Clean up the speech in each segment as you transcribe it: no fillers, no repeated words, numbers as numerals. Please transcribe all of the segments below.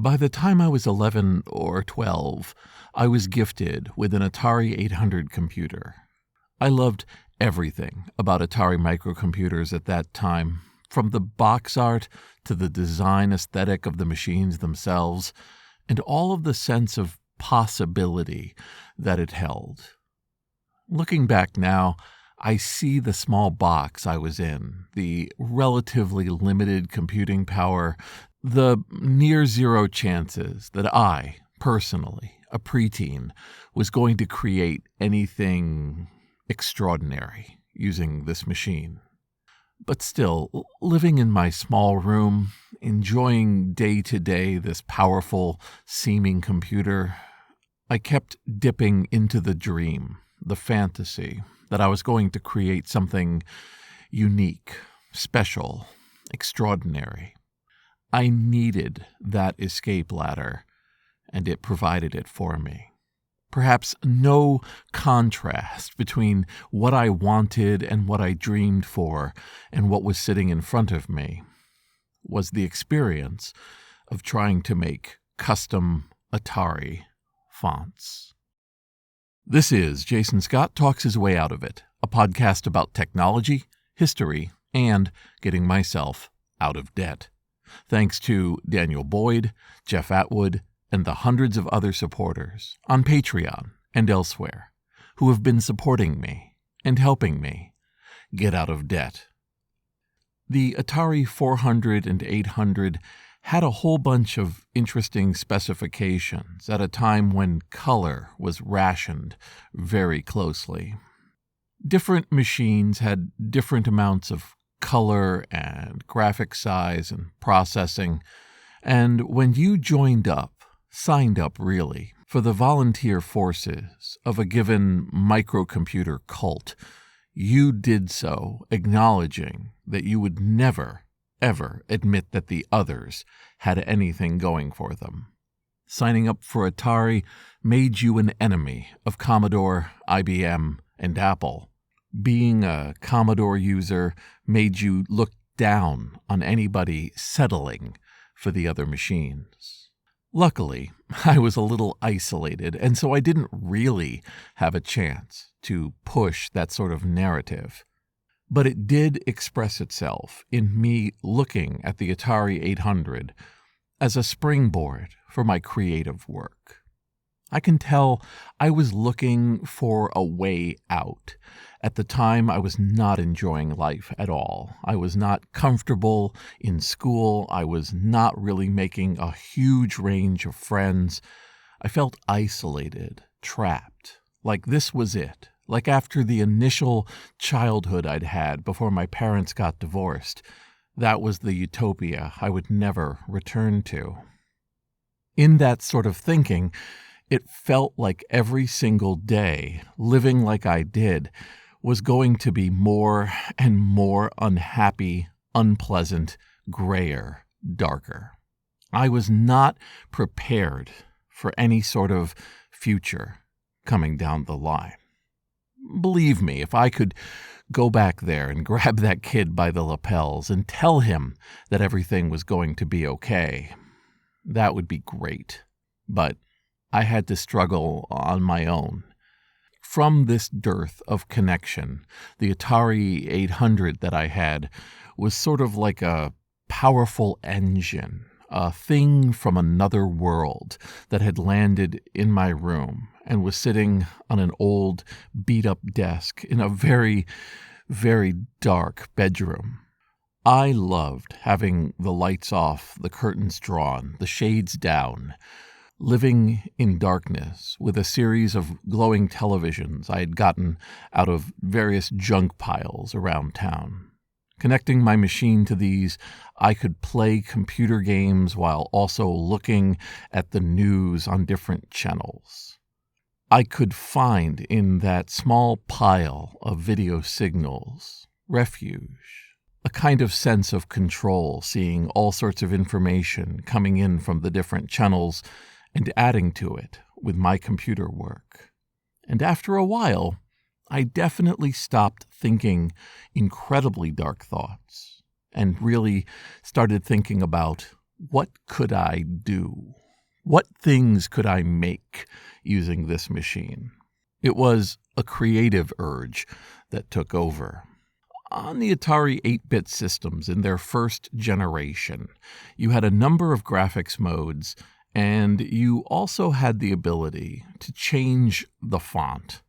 By the time I was 11 or 12, I was gifted with an Atari 800 computer. I loved everything about Atari microcomputers at that time, from the box art to the design aesthetic of the machines themselves, and all of the sense of possibility that it held. Looking back now, I see the small box I was in, the relatively limited computing power, the near-zero chances that I, personally, a preteen, was going to create anything extraordinary using this machine. But still, living in my small room, enjoying day-to-day this powerful, seeming computer, I kept dipping into the dream, the fantasy, that I was going to create something unique, special, extraordinary. I needed that escape ladder, and it provided it for me. Perhaps no contrast between what I wanted and what I dreamed for and what was sitting in front of me was the experience of trying to make custom Atari fonts. This is Jason Scott Talks His Way Out of It, a podcast about technology, history, and getting myself out of debt. Thanks to Daniel Boyd, Jeff Atwood, and the hundreds of other supporters on Patreon and elsewhere who have been supporting me and helping me get out of debt. The Atari 400 and 800 had a whole bunch of interesting specifications at a time when color was rationed very closely. Different machines had different amounts of color and graphic size and processing, and when you signed up really, for the volunteer forces of a given microcomputer cult, you did so acknowledging that you would never, ever admit that the others had anything going for them. Signing up for Atari made you an enemy of Commodore, IBM, and Apple. Being a Commodore user made you look down on anybody settling for the other machines. Luckily, I was a little isolated, and so I didn't really have a chance to push that sort of narrative. But it did express itself in me looking at the Atari 800 as a springboard for my creative work. I can tell I was looking for a way out. At the time, I was not enjoying life at all. I was not comfortable in school. I was not really making a huge range of friends. I felt isolated, trapped, like this was it. Like after the initial childhood I'd had before my parents got divorced. That was the utopia I would never return to. In that sort of thinking, it felt like every single day, living like I did, was going to be more and more unhappy, unpleasant, grayer, darker. I was not prepared for any sort of future coming down the line. Believe me, if I could go back there and grab that kid by the lapels and tell him that everything was going to be okay, that would be great. But I had to struggle on my own. From this dearth of connection, the Atari 800 that I had was sort of like a powerful engine, a thing from another world that had landed in my room and was sitting on an old, beat-up desk in a very, very dark bedroom. I loved having the lights off, the curtains drawn, the shades down, living in darkness with a series of glowing televisions I had gotten out of various junk piles around town. Connecting my machine to these, I could play computer games while also looking at the news on different channels. I could find in that small pile of video signals refuge, a kind of sense of control, seeing all sorts of information coming in from the different channels and adding to it with my computer work. And after a while, I definitely stopped thinking incredibly dark thoughts and really started thinking about what could I do? What things could I make using this machine? It was a creative urge that took over. On the Atari 8-bit systems in their first generation, you had a number of graphics modes, and you also had the ability to change the font.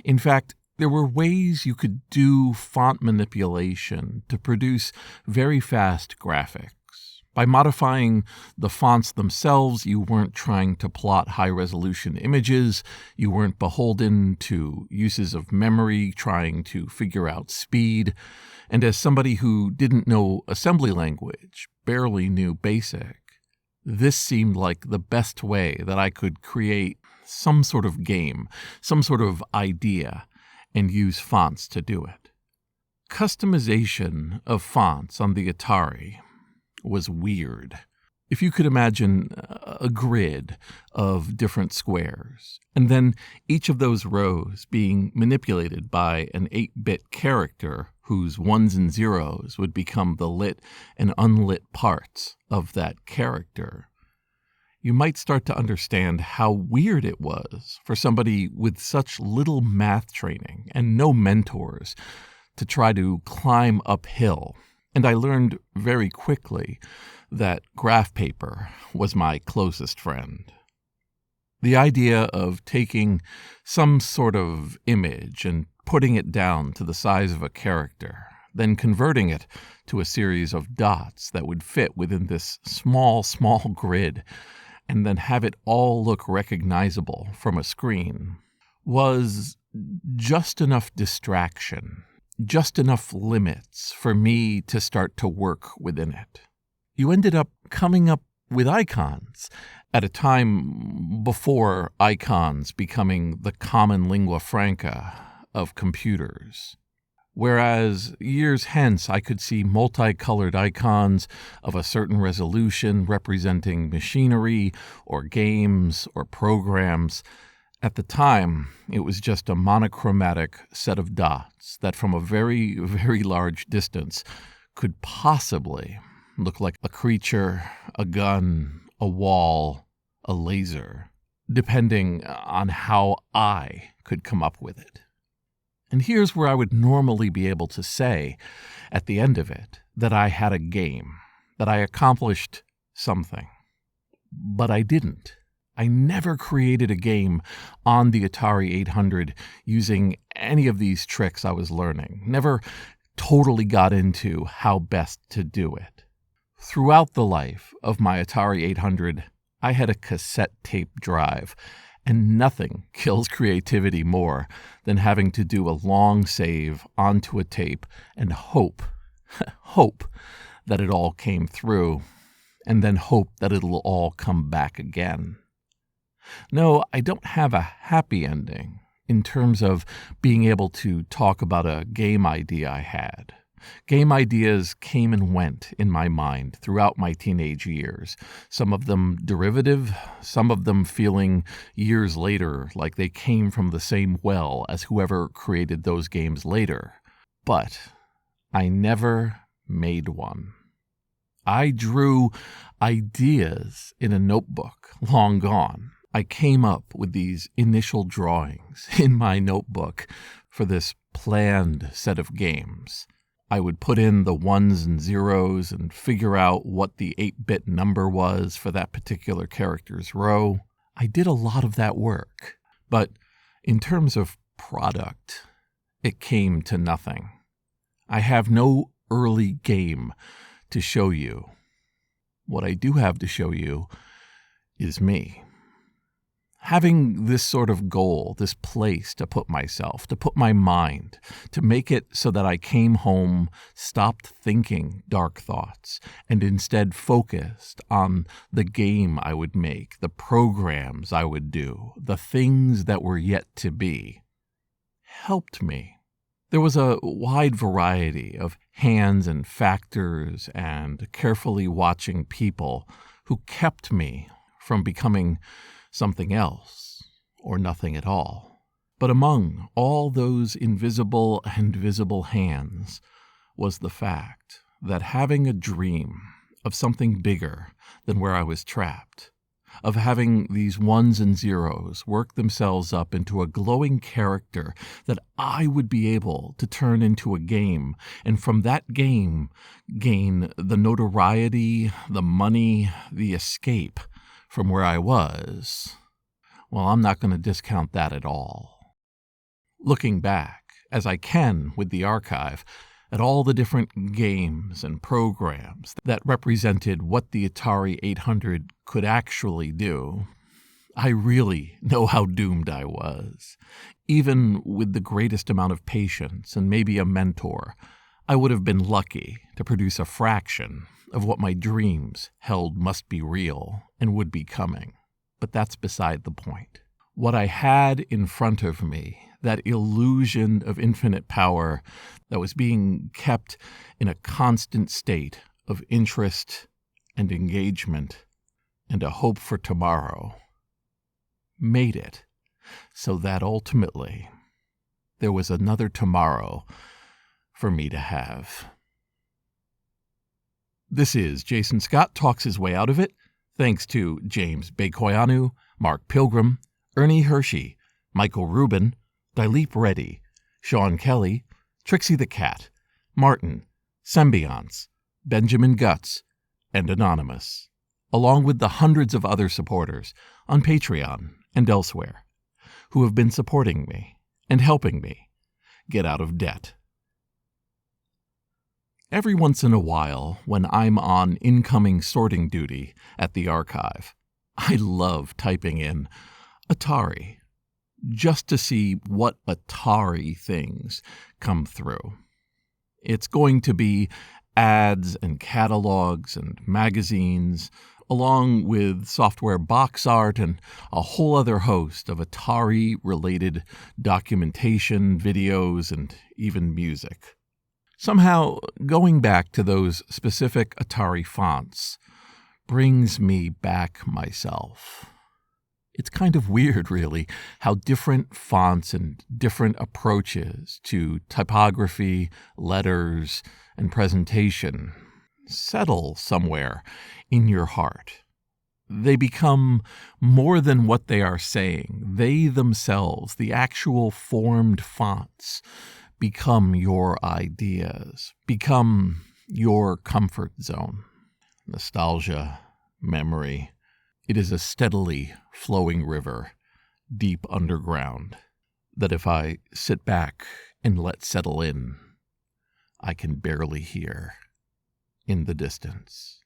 In fact, there were ways you could do font manipulation to produce very fast graphics. By modifying the fonts themselves, you weren't trying to plot high-resolution images, you weren't beholden to uses of memory trying to figure out speed, and as somebody who didn't know assembly language, barely knew BASIC, this seemed like the best way that I could create some sort of game, some sort of idea, and use fonts to do it. Customization of fonts on the Atari was weird. If you could imagine a grid of different squares, and then each of those rows being manipulated by an 8-bit character whose ones and zeros would become the lit and unlit parts of that character, you might start to understand how weird it was for somebody with such little math training and no mentors to try to climb uphill. And I learned very quickly that graph paper was my closest friend. The idea of taking some sort of image and putting it down to the size of a character, then converting it to a series of dots that would fit within this small grid, and then have it all look recognizable from a screen, was just enough distraction, just enough limits for me to start to work within it. You ended up coming up with icons at a time before icons becoming the common lingua franca of computers. Whereas years hence I could see multicolored icons of a certain resolution representing machinery or games or programs, at the time, it was just a monochromatic set of dots that from a very, very large distance could possibly look like a creature, a gun, a wall, a laser, depending on how I could come up with it. And here's where I would normally be able to say, at the end of it, that I had a game, that I accomplished something. But I didn't. I never created a game on the Atari 800 using any of these tricks I was learning, never totally got into how best to do it. Throughout the life of my Atari 800, I had a cassette tape drive, and nothing kills creativity more than having to do a long save onto a tape and hope that it all came through, and then hope that it'll all come back again. No, I don't have a happy ending in terms of being able to talk about a game idea I had. Game ideas came and went in my mind throughout my teenage years, some of them derivative, some of them feeling years later like they came from the same well as whoever created those games later. But I never made one. I drew ideas in a notebook long gone. I came up with these initial drawings in my notebook for this planned set of games. I would put in the ones and zeros and figure out what the 8-bit number was for that particular character's row. I did a lot of that work, but in terms of product, it came to nothing. I have no early game to show you. What I do have to show you is me. Having this sort of goal, this place to put myself, to put my mind, to make it so that I came home, stopped thinking dark thoughts, and instead focused on the game I would make, the programs I would do, the things that were yet to be, helped me. There was a wide variety of hands and factors and carefully watching people who kept me from becoming something else, or nothing at all. But among all those invisible and visible hands was the fact that having a dream of something bigger than where I was trapped, of having these ones and zeros work themselves up into a glowing character that I would be able to turn into a game, and from that game gain the notoriety, the money, the escape from where I was. Well, I'm not going to discount that at all. Looking back, as I can with the archive, at all the different games and programs that represented what the Atari 800 could actually do, I really know how doomed I was. Even with the greatest amount of patience and maybe a mentor, I would have been lucky to produce a fraction of what my dreams held must be real and would be coming. But that's beside the point. What I had in front of me, that illusion of infinite power that was being kept in a constant state of interest and engagement and a hope for tomorrow, made it so that ultimately there was another tomorrow for me to have. This is Jason Scott Talks His Way Out of It, thanks to James Bekoyanu, Mark Pilgrim, Ernie Hershey, Michael Rubin, Dilip Reddy, Sean Kelly, Trixie the Cat, Martin, Symbionts, Benjamin Guts, and Anonymous, along with the hundreds of other supporters on Patreon and elsewhere who have been supporting me and helping me get out of debt. Every once in a while, when I'm on incoming sorting duty at the archive, I love typing in Atari, just to see what Atari things come through. It's going to be ads and catalogs and magazines, along with software box art and a whole other host of Atari-related documentation, videos, and even music. Somehow, going back to those specific Atari fonts brings me back myself. It's kind of weird, really, how different fonts and different approaches to typography, letters, and presentation settle somewhere in your heart. They become more than what they are saying. They themselves, the actual formed fonts, become your ideas, become your comfort zone. Nostalgia, memory. It is a steadily flowing river, deep underground, that if I sit back and let settle in, I can barely hear in the distance.